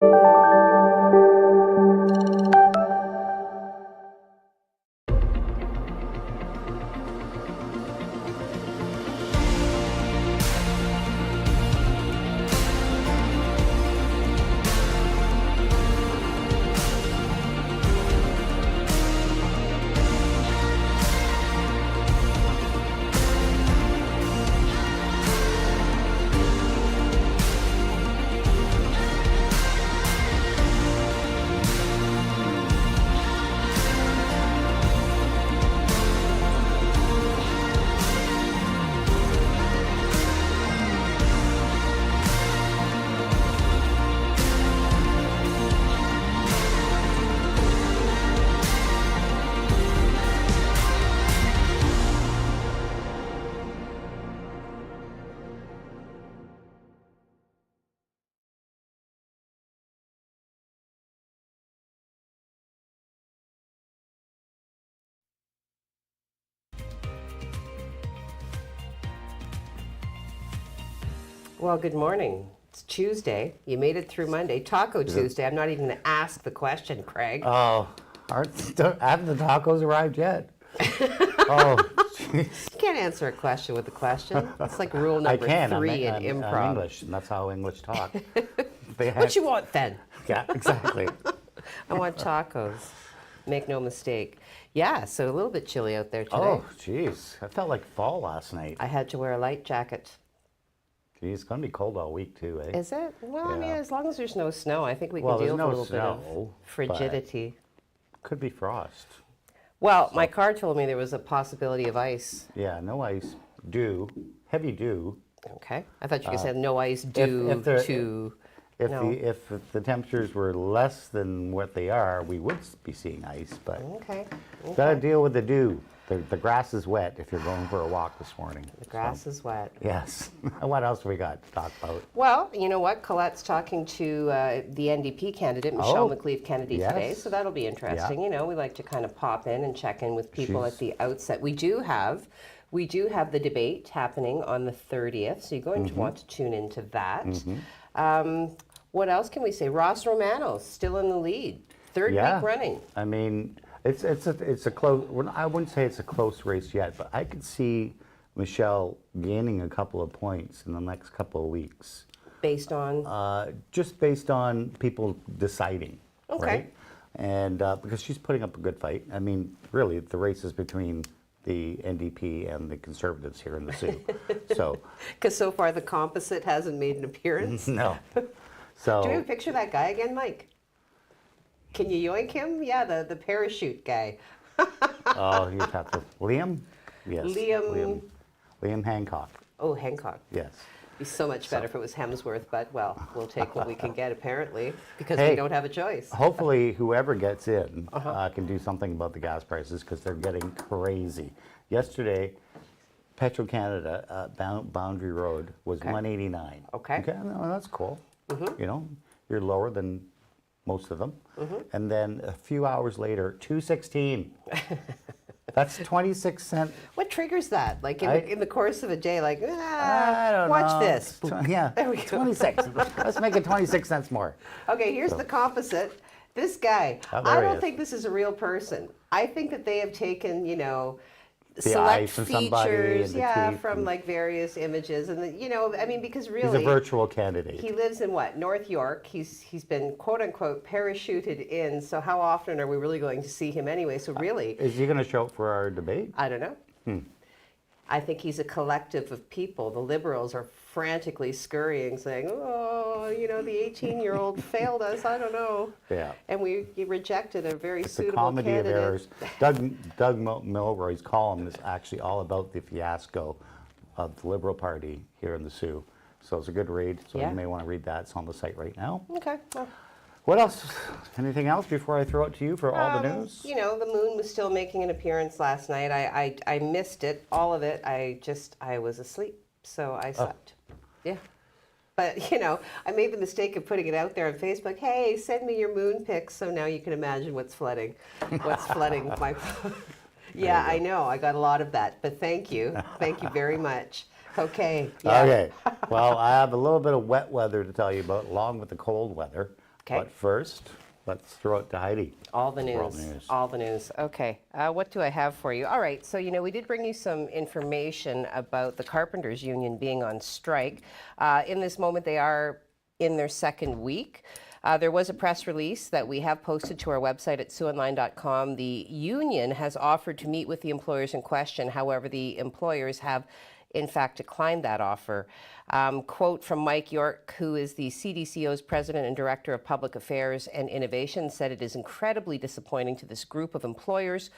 Well, good morning. It's Tuesday. You made it through Monday. Taco Tuesday. I'm not even going to ask the question, Craig. Oh, haven't the tacos arrived yet? Oh, jeez. You can't answer a question with a question. It's like rule number 3 in improv. I'm English, and that's how English talk. What you want then? Yeah, exactly. I want tacos. Make no mistake. Yeah, so a little bit chilly out there today. Oh, jeez. I felt like fall last night. I had to wear a light jacket. Geez, it's going to be cold all week, too, eh? Is it? Well, Yeah. I mean, as long as there's no snow, I think we can deal with a little bit of frigidity. Could be frost. Well, my car told me there was a possibility of ice. Yeah, no ice. Dew. Heavy dew. Okay. I thought you could say no ice due to... If the temperatures were less than what they are, we would be seeing ice, but Okay. got to deal with the dew. The grass is wet if you're going for a walk this morning. The grass is wet. Yes. What else have we got to talk about? Well, you know what? Colette's talking to the NDP candidate, Michelle McLeave Kennedy, today, so that'll be interesting. Yeah. You know, we like to kind of pop in and check in with people at the outset. We do have the debate happening on the 30th, so you're going to want to tune into that. What else can we say? Ross Romano's still in the lead, third week running. I mean, it's a close. I wouldn't say it's a close race yet, but I could see Michelle gaining a couple of points in the next couple of weeks. Based on? Just based on people deciding. Okay. Right? And because she's putting up a good fight. I mean, really, the race is between the NDP and the Conservatives here in the Sioux. So. Because so far the composite hasn't made an appearance. No. So. Do we have a picture of that guy again, Mike? Can you yoink him? Yeah, the parachute guy. Oh, you'd have to. Liam? Yes. Liam Hancock. Oh, Hancock. Yes. Be so much better if it was Hemsworth, but well, we'll take what we can get apparently because we don't have a choice. Hopefully, whoever gets in can do something about the gas prices because they're getting crazy. Yesterday, Petro-Canada Boundary Road was $189. Okay. No, that's cool. You know, you're lower than most of them. And then a few hours later, $2.16. That's 26 cents. What triggers that? Like in the course of a day, like, I don't watch know. this. Yeah, There we go. 26. Let's make it 26 cents more. Okay, here's the composite. This guy, I don't think this is a real person. I think that they have taken, you know, select features, from like various images, and you know, I mean, because really, he's a virtual candidate. He lives in what, North York. He's been quote unquote parachuted in. So how often are we really going to see him anyway? So really, is he going to show up for our debate? I don't know. I think he's a collective of people. The Liberals are frantically scurrying, saying, "Oh, you know, the 18-year-old failed us. I don't know." Yeah. And we rejected a very suitable comedy candidate. of errors. Doug Milroy's column is actually all about the fiasco of the Liberal Party here in the Sioux. So it's a good read. So you may want to read that. It's on the site right now. Okay. Well. What else? Anything else before I throw it to you for all the news? You know, the moon was still making an appearance last night. I missed it, all of it. I was asleep, so I slept. Yeah. But, you know, I made the mistake of putting it out there on Facebook. Hey, send me your moon pics. So now you can imagine what's flooding my... Yeah, I know. I got a lot of that. But thank you. Thank you very much. Okay. Yeah. Okay. Well, I have a little bit of wet weather to tell you about, along with the cold weather. Okay. But first, let's throw it to Heidi. All the For news. All the news. Okay. What do I have for you? All right. So, we did bring you some information about the Carpenters Union being on strike. In this moment, they are in their second week. There was a press release that we have posted to our website at SiouxOnline.com. The union has offered to meet with the employers in question. However, the employers have in fact declined that offer. Quote from Mike York, who is the CDCO's President and Director of Public Affairs and Innovation, said it is incredibly disappointing to this group of employers,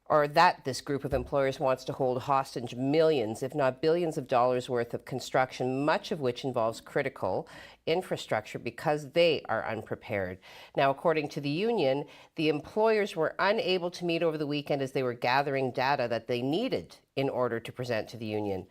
or that this group of employers wants to hold hostage millions, if not billions of dollars worth of construction, much of which involves critical infrastructure because they are unprepared. Now, according to the union, the employers were unable to meet over the weekend as they were gathering data that they needed in order to present to the union.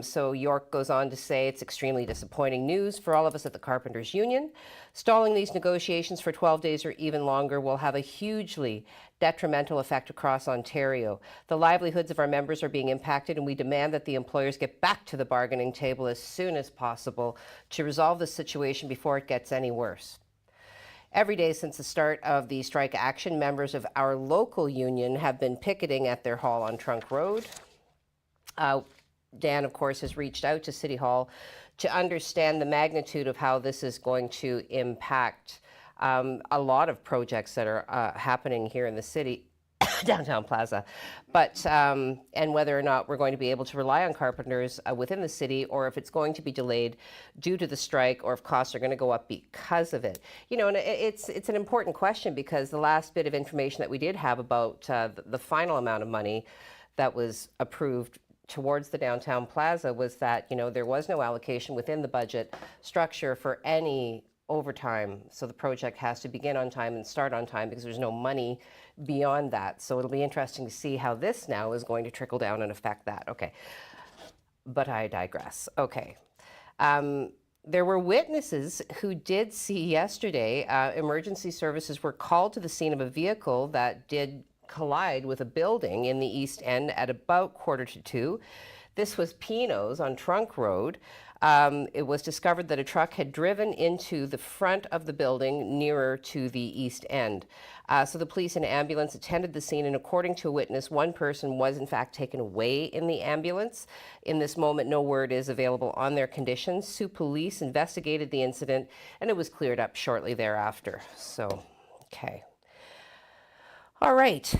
So York goes on to say it's extremely disappointing news for all of us at the Carpenters Union. Stalling these negotiations for 12 days or even longer will have a hugely detrimental effect across Ontario. The livelihoods of our members are being impacted, and we demand that the employers get back to the bargaining table as soon as possible to resolve the situation before it gets any worse. Every day since the start of the strike action, members of our local union have been picketing at their hall on Trunk Road. Dan, of course, has reached out to City Hall to understand the magnitude of how this is going to impact a lot of projects that are happening here in the city, downtown Plaza, but and whether or not we're going to be able to rely on carpenters within the city, or if it's going to be delayed due to the strike, or if costs are going to go up because of it. And it's an important question, because the last bit of information that we did have about the final amount of money that was approved towards the downtown plaza was that, there was no allocation within the budget structure for any overtime. So the project has to begin on time and start on time because there's no money beyond that. So it'll be interesting to see how this now is going to trickle down and affect that. Okay. But I digress. Okay. There were witnesses who did see yesterday emergency services were called to the scene of a vehicle that did collide with a building in the East End at about 1:45. This was Pino's on Trunk Road. It was discovered that a truck had driven into the front of the building nearer to the East End. So the police and ambulance attended the scene, and according to a witness, one person was in fact taken away in the ambulance. In this moment, no word is available on their condition. Sault Police investigated the incident, and it was cleared up shortly thereafter. So, okay. All right.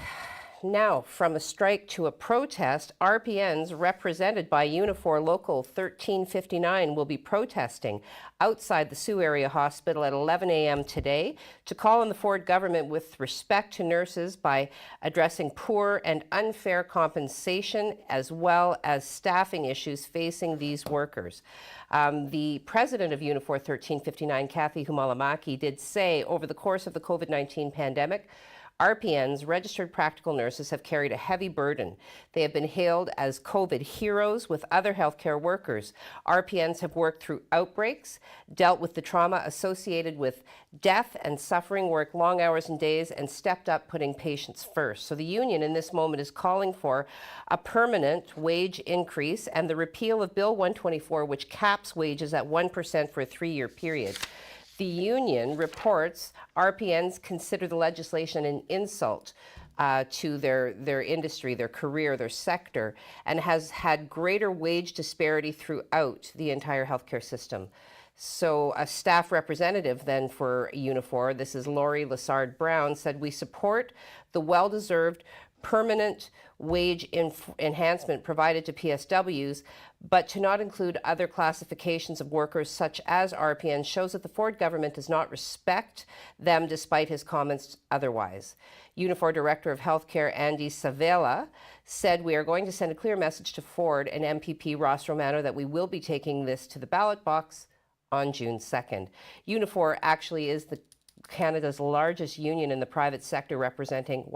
Now, from a strike to a protest, RPNs represented by Unifor Local 1359 will be protesting outside the Sault Area Hospital at 11 a.m. today to call on the Ford government with respect to nurses by addressing poor and unfair compensation, as well as staffing issues facing these workers. The president of Unifor 1359, Kathy Humalamaki, did say over the course of the COVID-19 pandemic, RPNs, registered practical nurses, have carried a heavy burden. They have been hailed as COVID heroes with other healthcare workers. RPNs have worked through outbreaks, dealt with the trauma associated with death and suffering, worked long hours and days, and stepped up putting patients first. So the union in this moment is calling for a permanent wage increase and the repeal of Bill 124, which caps wages at 1% for a 3-year period. The union reports RPNs consider the legislation an insult to their industry, their career, their sector, and has had greater wage disparity throughout the entire healthcare system. So a staff representative then for Unifor, this is Laurie Lassard Brown, said, "We support the well-deserved permanent wage enhancement provided to PSWs, but to not include other classifications of workers such as RPN shows that the Ford government does not respect them despite his comments otherwise." Unifor Director of Healthcare Andy Savela said, "We are going to send a clear message to Ford and MPP Ross Romano that we will be taking this to the ballot box on June 2nd. Unifor actually is Canada's largest union in the private sector, representing,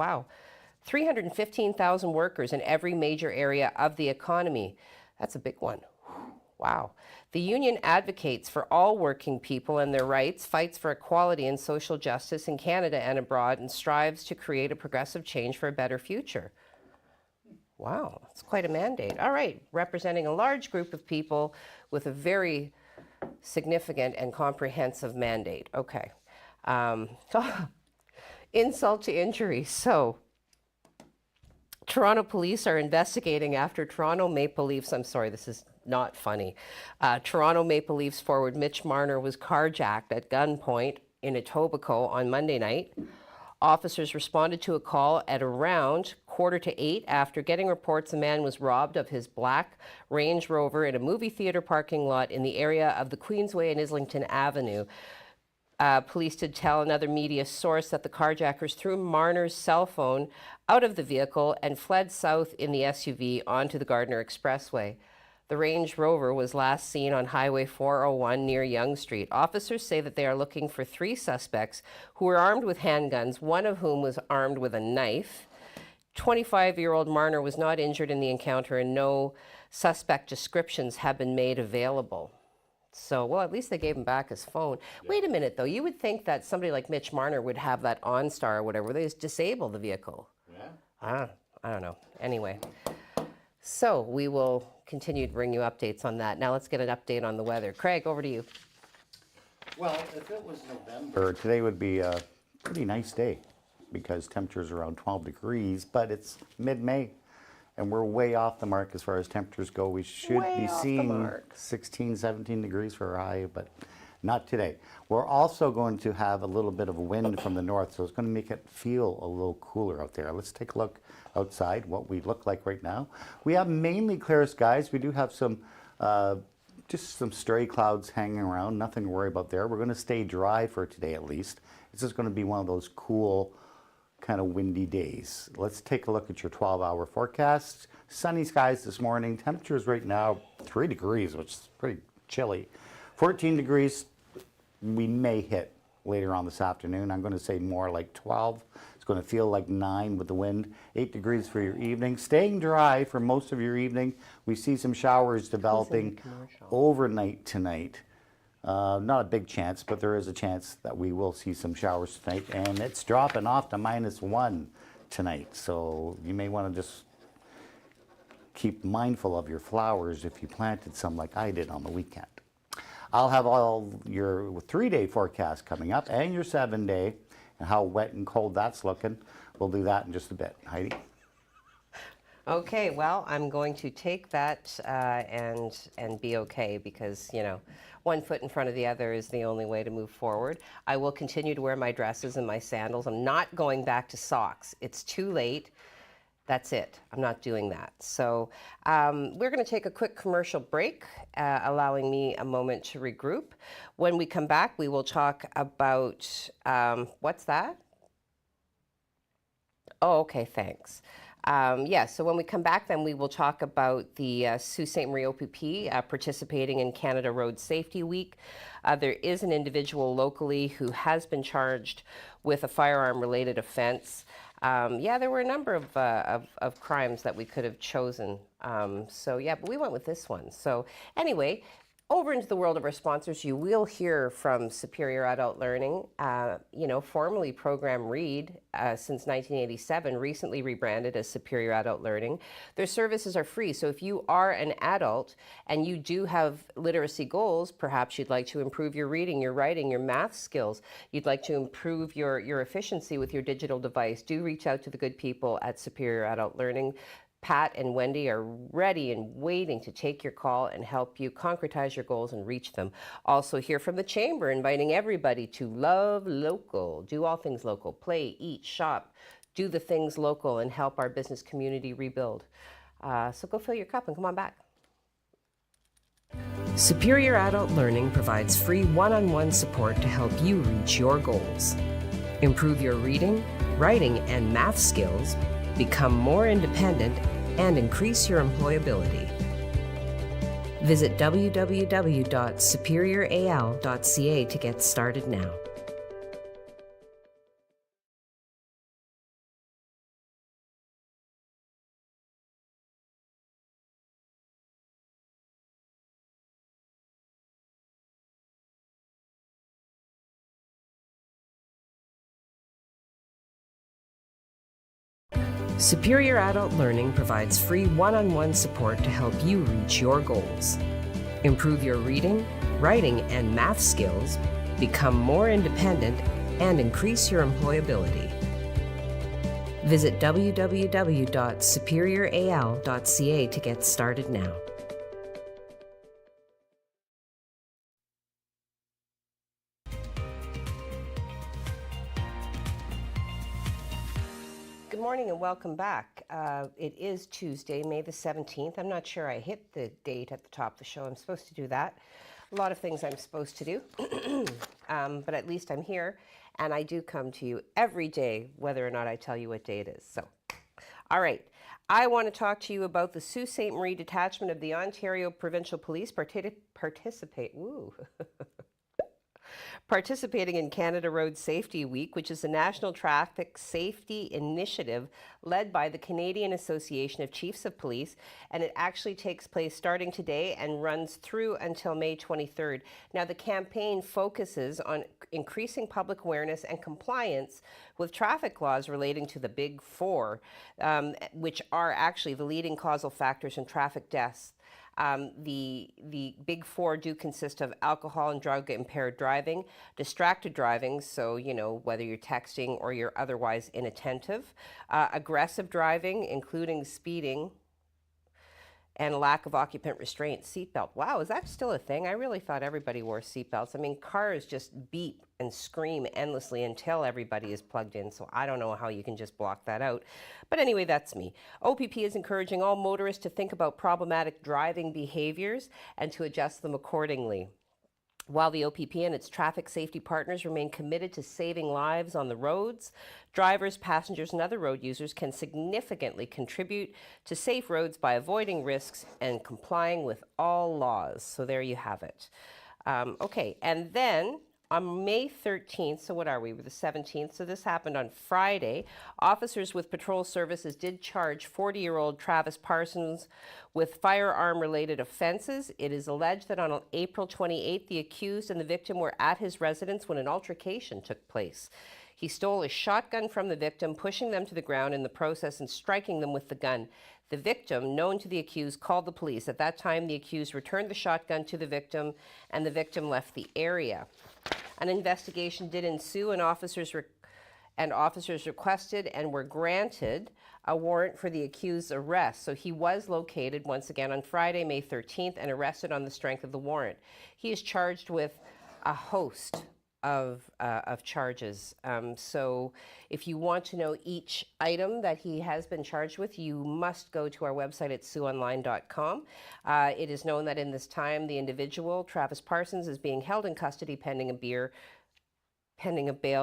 315,000 workers in every major area of the economy. That's a big one. Wow. The union advocates for all working people and their rights, fights for equality and social justice in Canada and abroad, and strives to create a progressive change for a better future." Wow, that's quite a mandate. All right, representing a large group of people with a very significant and comprehensive mandate. Okay. Insult to injury. So, Toronto police are investigating after Toronto Maple Leafs, I'm sorry, this is not funny. Toronto Maple Leafs forward Mitch Marner was carjacked at gunpoint in Etobicoke on Monday night. Officers responded to a call at around 7:45 after getting reports a man was robbed of his black Range Rover in a movie theater parking lot in the area of the Queensway and Islington Avenue. Police did tell another media source that the carjackers threw Marner's cell phone out of the vehicle and fled south in the SUV onto the Gardiner Expressway. The Range Rover was last seen on Highway 401 near Yonge Street. Officers say that they are looking for 3 suspects who were armed with handguns, one of whom was armed with a knife. 25-year-old Marner was not injured in the encounter, and no suspect descriptions have been made available. So, well, at least they gave him back his phone. Yeah. Wait a minute, though. You would think that somebody like Mitch Marner would have that OnStar or whatever. They just disable the vehicle. Yeah. I don't know. Anyway, so we will continue to bring you updates on that. Now let's get an update on the weather. Craig, over to you. Well, if it was November, today would be a pretty nice day because temperatures are around 12 degrees, but it's mid-May. And we're way off the mark as far as temperatures go. We should be seeing 16, 17 degrees for our high, but not today. We're also going to have a little bit of wind from the north, so it's going to make it feel a little cooler out there. Let's take a look outside, what we look like right now. We have mainly clear skies. We do have some, just some stray clouds hanging around. Nothing to worry about there. We're going to stay dry for today at least. It's just going to be one of those cool, kind of windy days. Let's take a look at your 12-hour forecast. Sunny skies this morning. Temperatures right now 3 degrees, which is pretty chilly. 14 degrees we may hit later on this afternoon. I'm going to say more like 12. It's going to feel like 9 with the wind. 8 degrees for your evening. Staying dry for most of your evening. We see some showers developing overnight tonight. Not a big chance, but there is a chance that we will see some showers tonight, and it's dropping off to -1 tonight. So you may want to just keep mindful of your flowers if you planted some like I did on the weekend. I'll have all your 3-day forecast coming up and your 7-day and how wet and cold that's looking. We'll do that in just a bit. Heidi? Okay, well, I'm going to take that and be okay because, you know, one foot in front of the other is the only way to move forward. I will continue to wear my dresses and my sandals. I'm not going back to socks. It's too late. That's it. I'm not doing that. So we're going to take a quick commercial break, allowing me a moment to regroup. When we come back, we will talk about, what's that? Oh, okay, thanks. So when we come back, then we will talk about the Sault Ste. Marie OPP participating in Canada Road Safety Week. There is an individual locally who has been charged with a firearm-related offense. There were a number of crimes that we could have chosen. But we went with this one. So anyway, over into the world of our sponsors, you will hear from Superior Adult Learning, formerly Program Read since 1987, recently rebranded as Superior Adult Learning. Their services are free, so if you are an adult and you do have literacy goals, perhaps you'd like to improve your reading, your writing, your math skills, you'd like to improve your efficiency with your digital device, do reach out to the good people at Superior Adult Learning. Pat and Wendy are ready and waiting to take your call and help you concretize your goals and reach them. Also hear from the Chamber, inviting everybody to love local, do all things local, play, eat, shop, do the things local, and help our business community rebuild. So go fill your cup and come on back. Superior Adult Learning provides free one-on-one support to help you reach your goals. Improve your reading, writing, and math skills, become more independent, and increase your employability. Visit www.superioral.ca to get started now. Superior Adult Learning provides free one-on-one support to help you reach your goals. Improve your reading, writing, and math skills, become more independent, and increase your employability. Visit www.superioral.ca to get started now. Good morning and welcome back. It is Tuesday, May the 17th. I'm not sure I hit the date at the top of the show. I'm supposed to do that. A lot of things I'm supposed to do, but at least I'm here, and I do come to you every day, whether or not I tell you what day it is. So, all right. I want to talk to you about the Sault Ste. Marie Detachment of the Ontario Provincial Police participating in Canada Road Safety Week, which is a national traffic safety initiative led by the Canadian Association of Chiefs of Police, and it actually takes place starting today and runs through until May 23rd. Now, the campaign focuses on increasing public awareness and compliance with traffic laws relating to the Big Four, which are actually the leading causal factors in traffic deaths. The Big Four do consist of alcohol and drug impaired driving, distracted driving, so, you know, whether you're texting or you're otherwise inattentive, aggressive driving, including speeding, and lack of occupant restraint. Seatbelt. Wow, is that still a thing? I really thought everybody wore seatbelts. I mean, cars just beep and scream endlessly until everybody is plugged in, so I don't know how you can just block that out. But anyway, that's me. OPP is encouraging all motorists to think about problematic driving behaviors and to adjust them accordingly. While the OPP and its traffic safety partners remain committed to saving lives on the roads, drivers, passengers, and other road users can significantly contribute to safe roads by avoiding risks and complying with all laws. So there you have it. Okay, and then on May 13th, so what are we? We're the 17th, so this happened on Friday. Officers with patrol services did charge 40-year-old Travis Parsons with firearm-related offenses. It is alleged that on April 28th, the accused and the victim were at his residence when an altercation took place. He stole a shotgun from the victim, pushing them to the ground in the process and striking them with the gun. The victim, known to the accused, called the police. At that time, the accused returned the shotgun to the victim, and the victim left the area. An investigation did ensue, and officers requested and were granted a warrant for the accused's arrest. So he was located once again on Friday, May 13th, and arrested on the strength of the warrant. He is charged with a host of charges. So if you want to know each item that he has been charged with, you must go to our website at siouxonline.com. It is known that in this time, the individual, Travis Parsons, is being held in custody pending a bail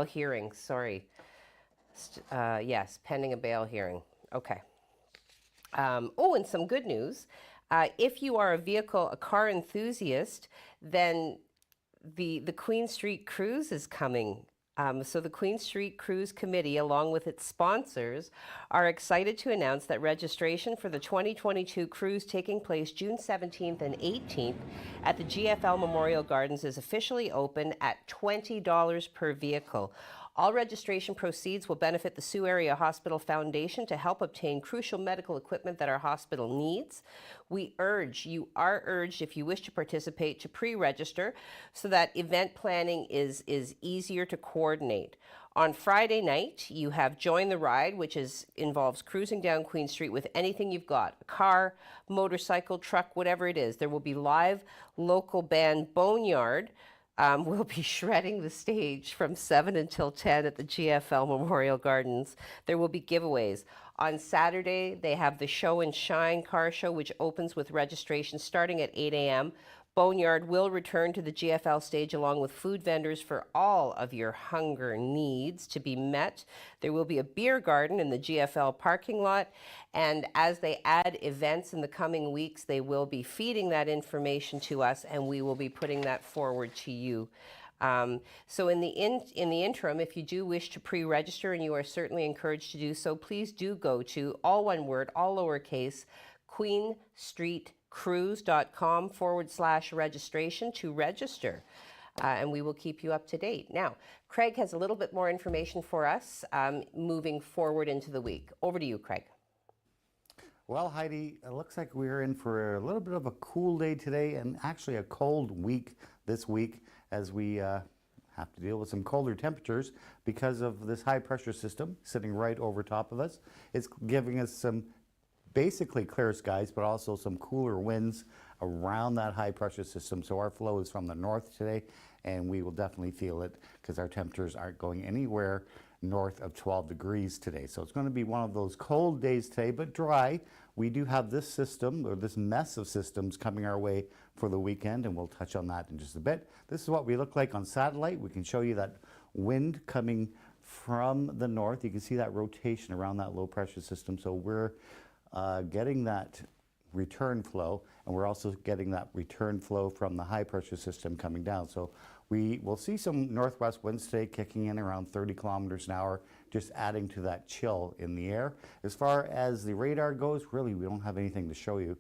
hearing. Yes, pending a bail hearing. Okay. Oh, and some good news. If you are a car enthusiast, then the Queen Street Cruise is coming. So the Queen Street Cruise Committee, along with its sponsors, are excited to announce that registration for the 2022 cruise taking place June 17th and 18th at the GFL Memorial Gardens is officially open at $20 per vehicle. All registration proceeds will benefit the Sault Area Hospital Foundation to help obtain crucial medical equipment that our hospital needs. You are urged, if you wish to participate, to pre-register so that event planning is easier to coordinate. On Friday night, you have Join the Ride, which involves cruising down Queen Street with anything you've got, a car, motorcycle, truck, whatever it is. There will be live local band Boneyard. We'll be shredding the stage from 7 until 10 at the GFL Memorial Gardens. There will be giveaways. On Saturday, they have the Show and Shine car show, which opens with registration starting at 8 a.m. Boneyard will return to the GFL stage along with food vendors for all of your hunger needs to be met. There will be a beer garden in the GFL parking lot, and as they add events in the coming weeks, they will be feeding that information to us, and we will be putting that forward to you. So in the interim, if you do wish to pre-register, and you are certainly encouraged to do so, please do go to, all one word, all lowercase, queenstreetcruise.com/registration to register. And we will keep you up to date. Now, Craig has a little bit more information for us moving forward into the week. Over to you, Craig. Well, Heidi, it looks like we're in for a little bit of a cool day today and actually a cold week this week as we have to deal with some colder temperatures because of this high pressure system sitting right over top of us. It's giving us some basically clear skies, but also some cooler winds around that high pressure system. So our flow is from the north today, and we will definitely feel it because our temperatures aren't going anywhere north of 12 degrees today. So it's going to be one of those cold days today, but dry. We do have this system, or this mess of systems, coming our way for the weekend, and we'll touch on that in just a bit. This is what we look like on satellite. We can show you that wind coming from the north. You can see that rotation around that low pressure system. So we're getting that return flow, and we're also getting that return flow from the high pressure system coming down. So we will see some northwest winds today kicking in around 30 kilometers an hour, just adding to that chill in the air. As far as the radar goes, really we don't have anything to show you.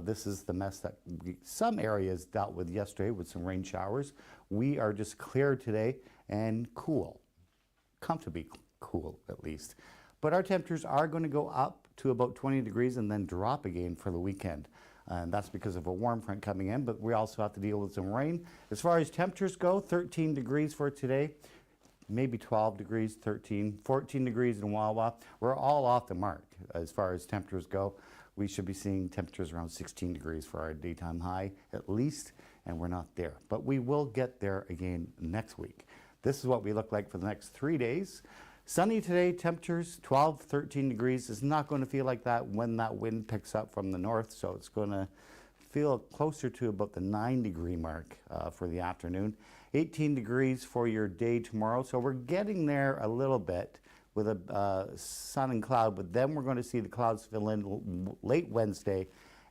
This is the mess that some areas dealt with yesterday with some rain showers. We are just clear today and cool, comfortably cool at least. But our temperatures are going to go up to about 20 degrees and then drop again for the weekend. And that's because of a warm front coming in, but we also have to deal with some rain. As far as temperatures go, 13 degrees for today, maybe 12 degrees, 13, 14 degrees in Wawa. We're all off the mark as far as temperatures go. We should be seeing temperatures around 16 degrees for our daytime high at least, and we're not there. But we will get there again next week. This is what we look like for the next 3 days. Sunny today, temperatures 12, 13 degrees. It's not going to feel like that when that wind picks up from the north, so it's going to feel closer to about the 9-degree mark for the afternoon. 18 degrees for your day tomorrow, so we're getting there a little bit with a sun and cloud, but then we're going to see the clouds fill in late Wednesday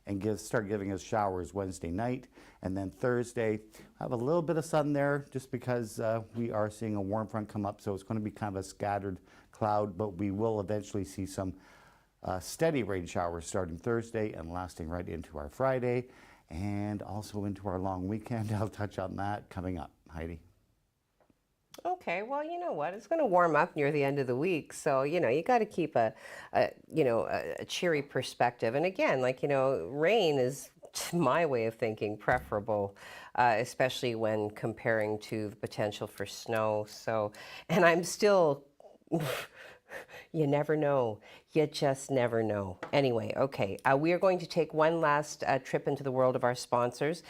and start giving us showers Wednesday night. And then Thursday, have a little bit of sun there just because we are seeing a warm front come up. So it's going to be kind of a scattered cloud, but we will eventually see some steady rain showers starting Thursday and lasting right into our Friday and also into our long weekend. I'll touch on that coming up. Heidi. Okay, well, you know what? It's going to warm up near the end of the week, so you got to keep a cheery perspective. And again, rain is, to my way of thinking, preferable, especially when comparing to the potential for snow. So, and I'm still. You never know. You just never know. Anyway, okay, we are going to take one last trip into the world of our sponsors.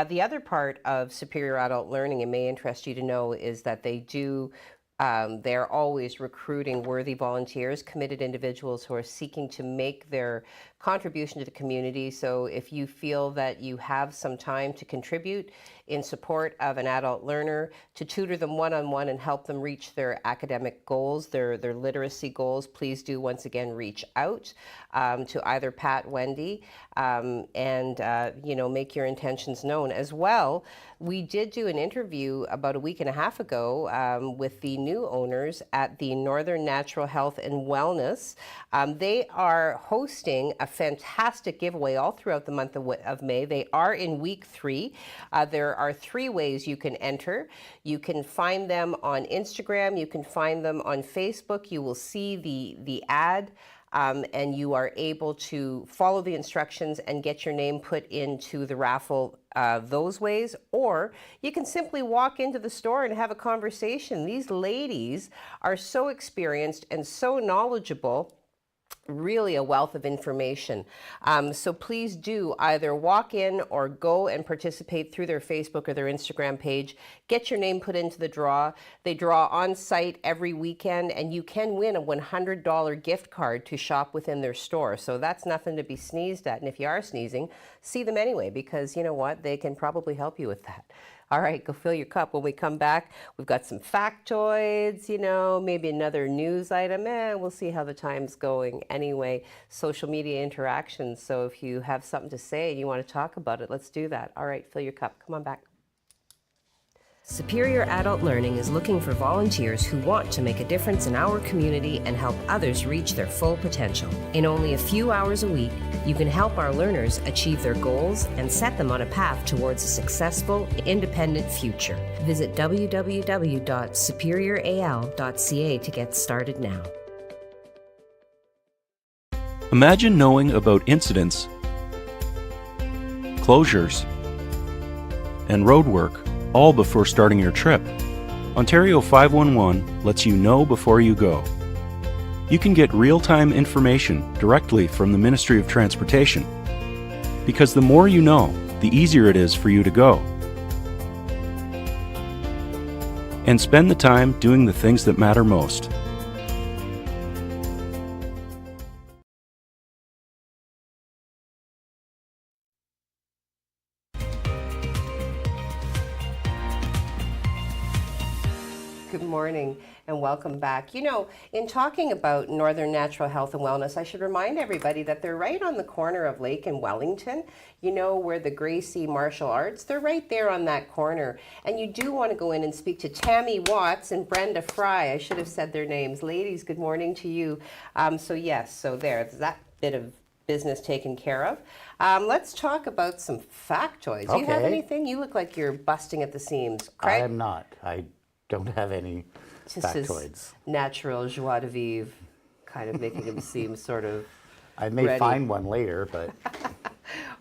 The other part of Superior Adult Learning, it may interest you to know, is that they're always recruiting worthy volunteers, committed individuals who are seeking to make their contribution to the community. So if you feel that you have some time to contribute in support of an adult learner, to tutor them one-on-one and help them reach their academic goals, their literacy goals, please do once again reach out to either Pat, Wendy, and make your intentions known. As well, we did do an interview about a week and a half ago with the new owners at the Northern Natural Health and Wellness. They are hosting a fantastic giveaway all throughout the month of May. They are in week 3. There are 3 ways you can enter. You can find them on Instagram. You can find them on Facebook. You will see the ad. And you are able to follow the instructions and get your name put into the raffle those ways, or you can simply walk into the store and have a conversation. These ladies are so experienced and so knowledgeable, really a wealth of information. So please do either walk in or go and participate through their Facebook or their Instagram page. Get your name put into the draw. They draw on site every weekend, and you can win a $100 gift card to shop within their store. So that's nothing to be sneezed at. And if you are sneezing, see them anyway, because you know what? They can probably help you with that. All right, go fill your cup. When we come back, we've got some factoids, maybe another news item. We'll see how the time's going. Anyway, social media interactions. So if you have something to say and you want to talk about it, let's do that. All right, fill your cup. Come on back. Superior Adult Learning is looking for volunteers who want to make a difference in our community and help others reach their full potential. In only a few hours a week, you can help our learners achieve their goals and set them on a path towards a successful, independent future. Visit www.superioral.ca to get started now. Imagine knowing about incidents, closures, and roadwork all before starting your trip. Ontario 511 lets you know before you go. You can get real-time information directly from the Ministry of Transportation, because the more you know, the easier it is for you to go. And spend the time doing the things that matter most. Good morning and welcome back. You know, in talking about Northern Natural Health and Wellness, I should remind everybody that they're right on the corner of Lake and Wellington. You know, where the Gracie Martial Arts, they're right there on that corner. And you do want to go in and speak to Tammy Watts and Brenda Fry. I should have said their names. Ladies, good morning to you. So there's that bit of business taken care of. Let's talk about some factoids. Do you have anything? You look like you're busting at the seams. Craig? I am not. I don't have any factoids. His natural joie de vivre, kind of making him seem sort of I may ready. find one later, but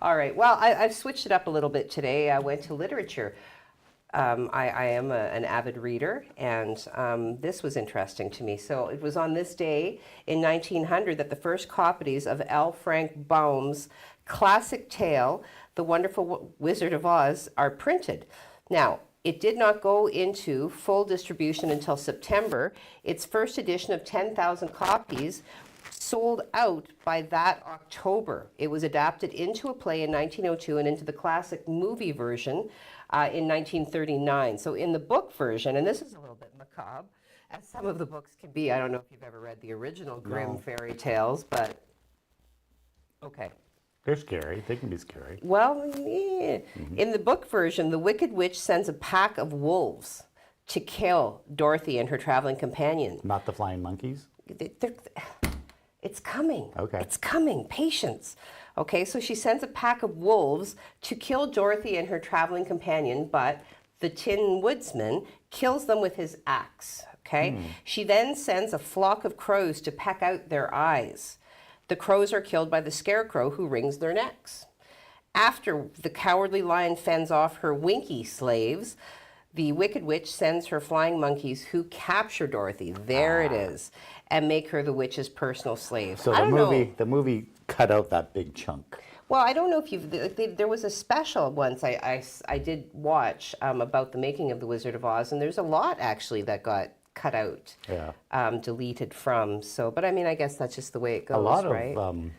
All right. Well, I've switched it up a little bit today. I went to literature. I am an avid reader, and this was interesting to me. So it was on this day in 1900 that the first copies of L. Frank Baum's classic tale, The Wonderful Wizard of Oz, are printed. Now, it did not go into full distribution until September. Its first edition of 10,000 copies sold out by that October. It was adapted into a play in 1902 and into the classic movie version in 1939. So in the book version, and this is a little bit macabre, as some of the books can be. I don't know if you've ever read the original Grimm fairy tales, but okay. they're scary. They can be scary. Well, yeah. In the book version, the Wicked Witch sends a pack of wolves to kill Dorothy and her traveling companion. Not the flying monkeys? It's coming. Okay. It's coming. Patience. Okay, so she sends a pack of wolves to kill Dorothy and her traveling companion, but the Tin Woodsman kills them with his axe. Okay? She then sends a flock of crows to peck out their eyes. The crows are killed by the scarecrow who wrings their necks. After the cowardly lion fends off her winky slaves, the Wicked Witch sends her flying monkeys who capture Dorothy, there it is, and make her the witch's personal slave. So I don't know. the movie cut out that big chunk. Well, I don't know if there was a special once I did watch about the making of The Wizard of Oz, and there's a lot actually that got cut out, deleted from. So, but I mean, I guess that's just the way it goes, A lot right? of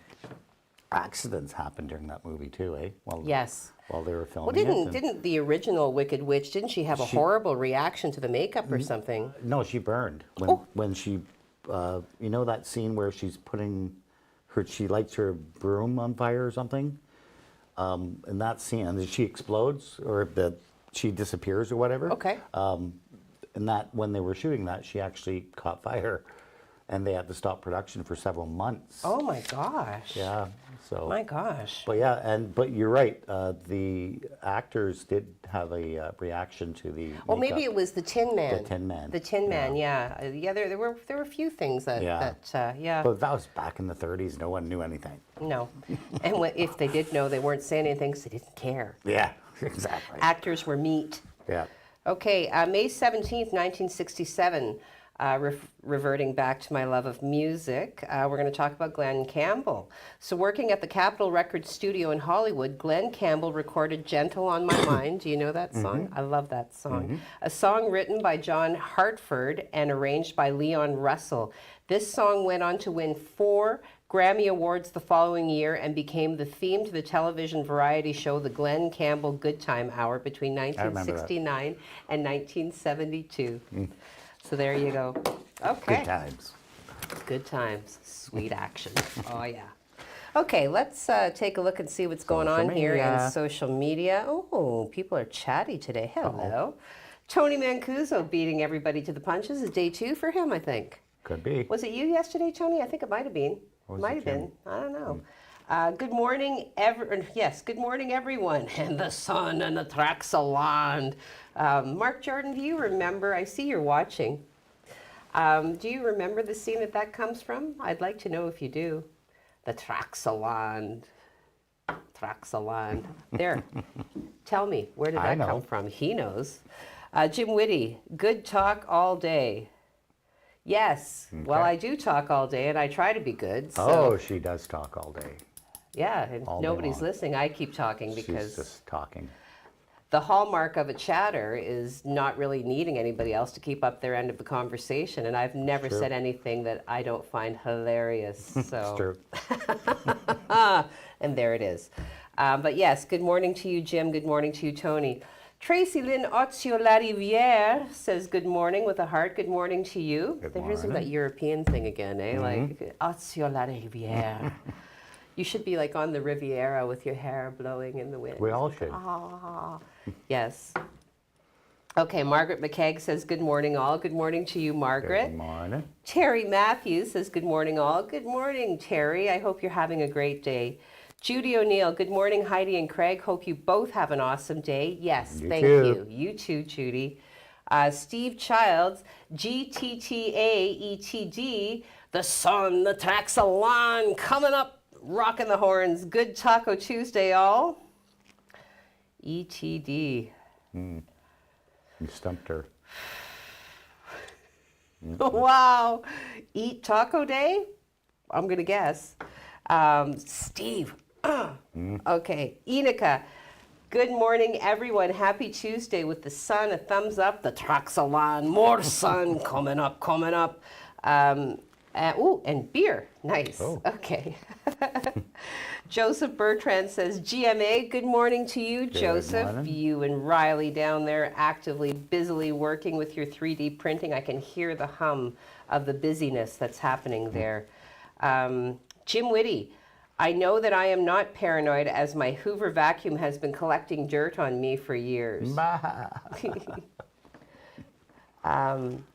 accidents happened during that movie too, eh? Well, Yes. While they were filming Well, didn't the original Wicked Witch, didn't she have a horrible reaction to the makeup or something? No, she burned when she, you know that scene where she's putting she lights her broom on fire or something. In that scene, and she explodes or she disappears or whatever. Okay. And that when they were shooting that, she actually caught fire, and they had to stop production for several months. Oh my gosh. Yeah. So. My gosh. But yeah, but you're right. The actors did have a reaction to the. Well, maybe makeup. it was the Tin Man. The Tin Man. The Tin Man, yeah. Yeah, there were a few things that, yeah. But that was back in the 30s. No one knew anything. No. And if they did know, they weren't saying anything because they didn't care. Yeah, exactly. Actors were meat. Yeah. Okay, May 17th, 1967, reverting back to my love of music, we're going to talk about Glen Campbell. So working at the Capitol Records studio in Hollywood, Glen Campbell recorded Gentle on My Mind. Do you know that song? I love that song. A song written by John Hartford and arranged by Leon Russell. This song went on to win 4 Grammy Awards the following year and became the theme to the television variety show The Glen Campbell Good Time Hour between 1969 and 1972. So there you go. Okay. Good times. Good times. Sweet action. Oh, yeah. Okay, let's take a look and see what's going on here in social media. Oh, people are chatty today. Hello. Tony Mancuso beating everybody to the punches. Is day 2 for him, I think. Could be. Was it you yesterday, Tony? I think it might have been. Might have been. I don't know. Good morning, good morning, everyone. And the sun and the tracks of land. Mark Jordan, do you remember? I see you're watching. Do you remember the scene that comes from? I'd like to know if you do. The Traxalan. There. Tell me, where did I that come know. from? He knows. Jim Whitty, good talk all day. Yes. Well, Okay. I do talk all day, and I try to be good. So, Oh, she does talk all day. yeah, and all day nobody's long. listening. I keep talking She's because just talking. the hallmark of a chatter is not really needing anybody else to keep up their end of the conversation. And I've never True. said anything that I don't find hilarious. So. It's true. And there it is. But yes, good morning to you, Jim. Good morning to you, Tony. Tracy Lynn Otsio La Rivière says good morning with a heart. Good morning to you. Good There's that morning. European thing again, eh? Like Otsio La Rivière. You should be like on the Riviera with your hair blowing in the wind. We all should. Ah, yes. Okay, Margaret McKegg says good morning all. Good morning to you, Margaret. Good morning. Terry Matthews says good morning all. Good morning, Terry. I hope you're having a great day. Judy O'Neill, good morning, Heidi and Craig. Hope you both have an awesome day. Yes, You thank too. you. You too, Judy. Steve Childs, GTTAETD, the sun, the Traxalan, coming up, rocking the horns. Good Taco Tuesday, all. ETD. You stumped her. Wow. Eat Taco Day? I'm going to guess. Steve. Okay. Enica. Good morning, everyone. Happy Tuesday with the sun, a thumbs up, the Traxalan, more sun coming up, coming up. And beer. Nice. Oh. Okay. Joseph Bertrand says, GMA, good morning to you, Joseph. morning. You and Riley down there actively, busily working with your 3D printing. I can hear the hum of the busyness that's happening there. Jim Whitty, I know that I am not paranoid as my Hoover vacuum has been collecting dirt on me for years.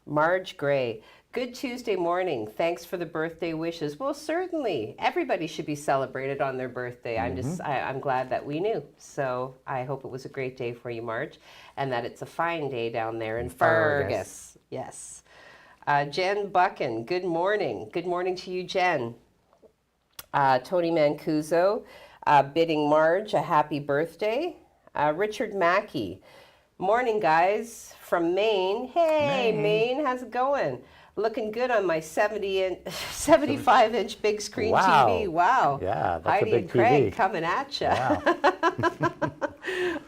Marge Gray, good Tuesday morning. Thanks for the birthday wishes. Well, certainly. Everybody should be celebrated on their birthday. I'm glad that we knew. So I hope it was a great day for you, Marge, and that it's a fine day down there in Fergus. Yes. Jen Buchan, good morning. Good morning to you, Jen. Tony Mancuso, bidding Marge a happy birthday. Richard Mackey, morning guys from Maine. Hey, Maine, how's it going? Looking good on my 75-inch big screen Wow. TV. Wow. Yeah, that's Heidi a big and Craig TV. coming at you.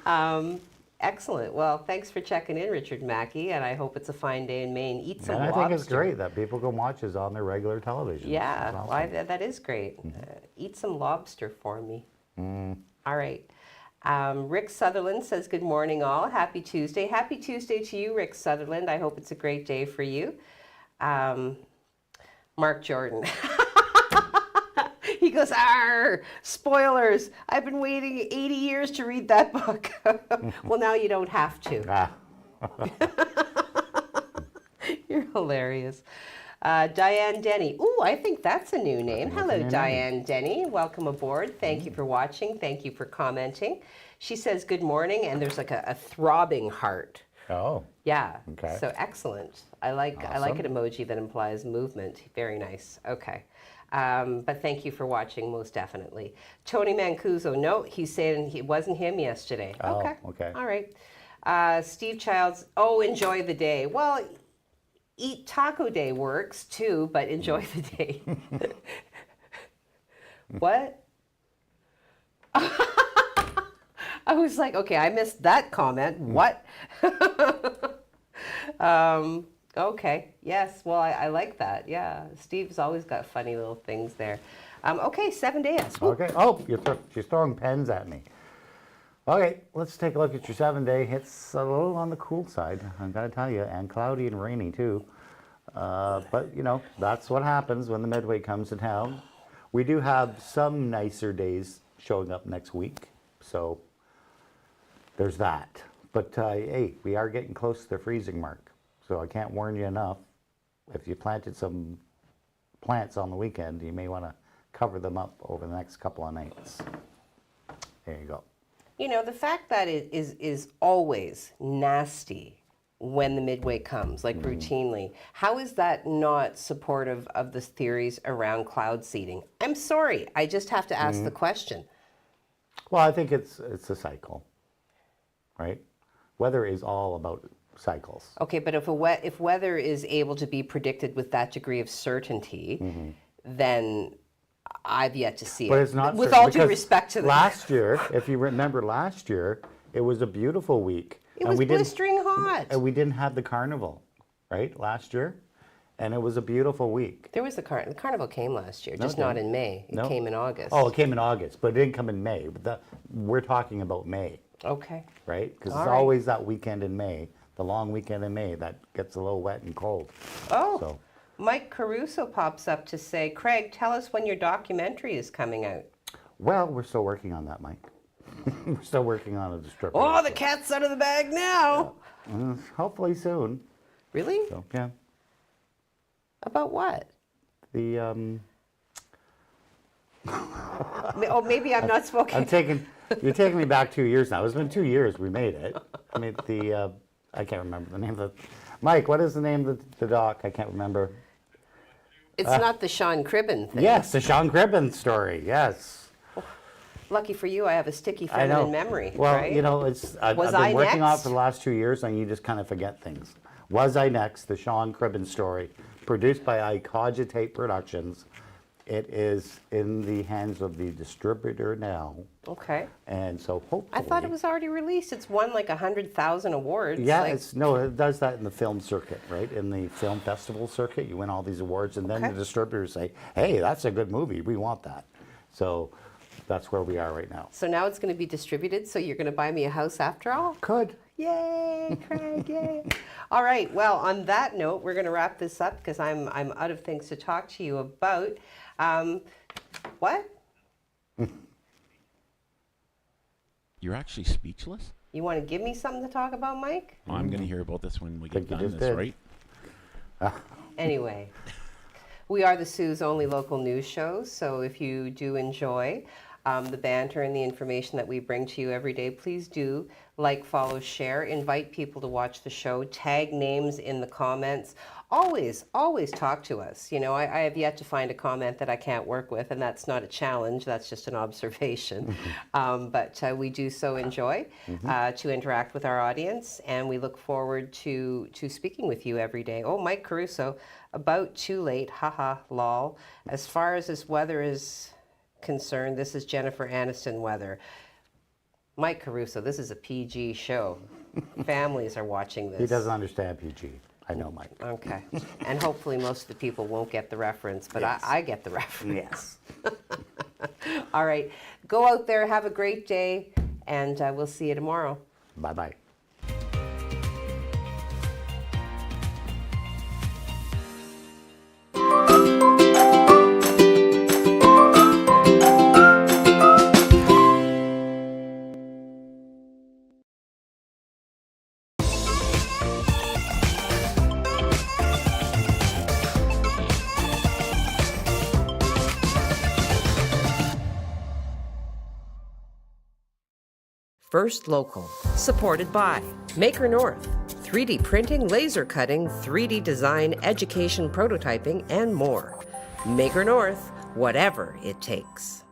Wow. Excellent. Well, thanks for checking in, Richard Mackey, and I hope it's a fine day in Maine. Eat some And I lobster. think it's great that people can watch us on their regular television. Yeah, That's awesome. well, that is great. Eat some lobster for me. All right. Rick Sutherland says, good morning, all. Happy Tuesday. Happy Tuesday to you, Rick Sutherland. I hope it's a great day for you. Mark Jordan. He goes, "Arr, spoilers. I've been waiting 80 years to read that book." Well, now you don't have to. Ah, You're hilarious. Diane Denny. Ooh, I think that's a new name. that's a Hello, new Diane Denny. Welcome aboard. Thank you for watching. Thank you for commenting. She says good morning, and there's like a throbbing heart. oh, Yeah. Okay. So excellent. I like an emoji that implies movement. Very nice. Okay. But thank you for watching, most definitely. Tony Mancuso. No, he's saying it wasn't him yesterday. Oh, Okay. okay. All right. Steve Childs. Oh, enjoy the day. Well, Eat Taco Day works too, but enjoy the day. What? I was like, okay, I missed that comment. What? Okay. Yes. Well, I like that. Yeah. Steve's always got funny little things there. Okay. 7 days. Woo. okay. Oh, she's throwing pens at me. Okay, let's take a look at your 7-day. It's a little on the cool side, I've got to tell you, and cloudy and rainy too. But, you know, that's what happens when the Midway comes to town. We do have some nicer days showing up next week, so there's that. But, hey, we are getting close to the freezing mark, so I can't warn you enough. If you planted some plants on the weekend, you may want to cover them up over the next couple of nights. There you go. You know, the fact that it is always nasty when the midway comes, like routinely. How is that not supportive of the theories around cloud seeding? I'm sorry, I just have to ask the question. Well, I think it's a cycle, right? Weather is all about cycles. Okay, but if weather is able to be predicted with that degree of certainty, then I've yet to see But it. it's not with certain, all due because respect to the last year, if you remember last year, it was a beautiful week. it was blistering hot. And we didn't have the carnival, right, last year? And it was a beautiful week. There was the carnival came last year, just it not didn't. in May. It No. came in August. Oh, it came in August, but it didn't come in May. But we're talking about May, Okay. right? Because All it's right. always that weekend in May, the long weekend in May, that gets a little wet and cold. Oh, So, Mike Caruso pops up to say, Craig, tell us when your documentary is coming out. well, we're still working on that, Mike. We're still working on a distributor. Oh, the cat's out of the bag now. Hopefully soon. Really? So, yeah. About what? The Oh, maybe I'm not spoken. you're taking me back 2 years now. It's been 2 years we made it. I mean, I can't remember the name of Mike, what is the name of the doc? I can't remember. It's not the Sean Cribben thing. Yes, the Sean Cribben story, yes. Lucky for you, I have a sticky I know. feminine memory. Well, right? you know, I've Was been I working on it next? for the last 2 years, and you just kind of forget things. Was I Next, the Sean Cribben story, produced by I Cogitate Productions. It is in the hands of the distributor now, Okay. and so hopefully. I thought it was already released. It's won like 100,000 awards. Yeah, like, it does that in the film circuit, right? In the film festival circuit, you win all these awards, and then Okay. the distributors say, "Hey, that's a good movie. We want that." So that's where we are right now. So now it's going to be distributed, so you're going to buy me a house after all? Could. Yay, Craig, yay. All right, well, on that note, we're going to wrap this up because I'm out of things to talk to you about. What? You're actually speechless? You want to give me something to talk about, Mike? Oh, I'm going to hear about this when we get Think you done just this, did. right? Anyway, we are the Sioux's only local news show, so if you do enjoy the banter and the information that we bring to you every day, please do like, follow, share, invite people to watch the show, tag names in the comments. Always talk to us. You know, I have yet to find a comment that I can't work with, and that's not a challenge, that's just an observation. But we do so enjoy to interact with our audience, and we look forward to speaking with you every day. Oh, Mike Caruso, about too late, haha, lol. As far as this weather is concerned, this is Jennifer Aniston weather. Mike Caruso, this is a PG show. Families are watching this. He doesn't understand PG. I know, Mike. Okay. And hopefully most of the people won't get the reference, but Yes. I get the reference. Yes. All right. Go out there, have a great day, and we'll see you tomorrow. Bye-bye. First Local, supported by Maker North, 3D printing, laser cutting, 3D design, education, prototyping, and more. Maker North, whatever it takes.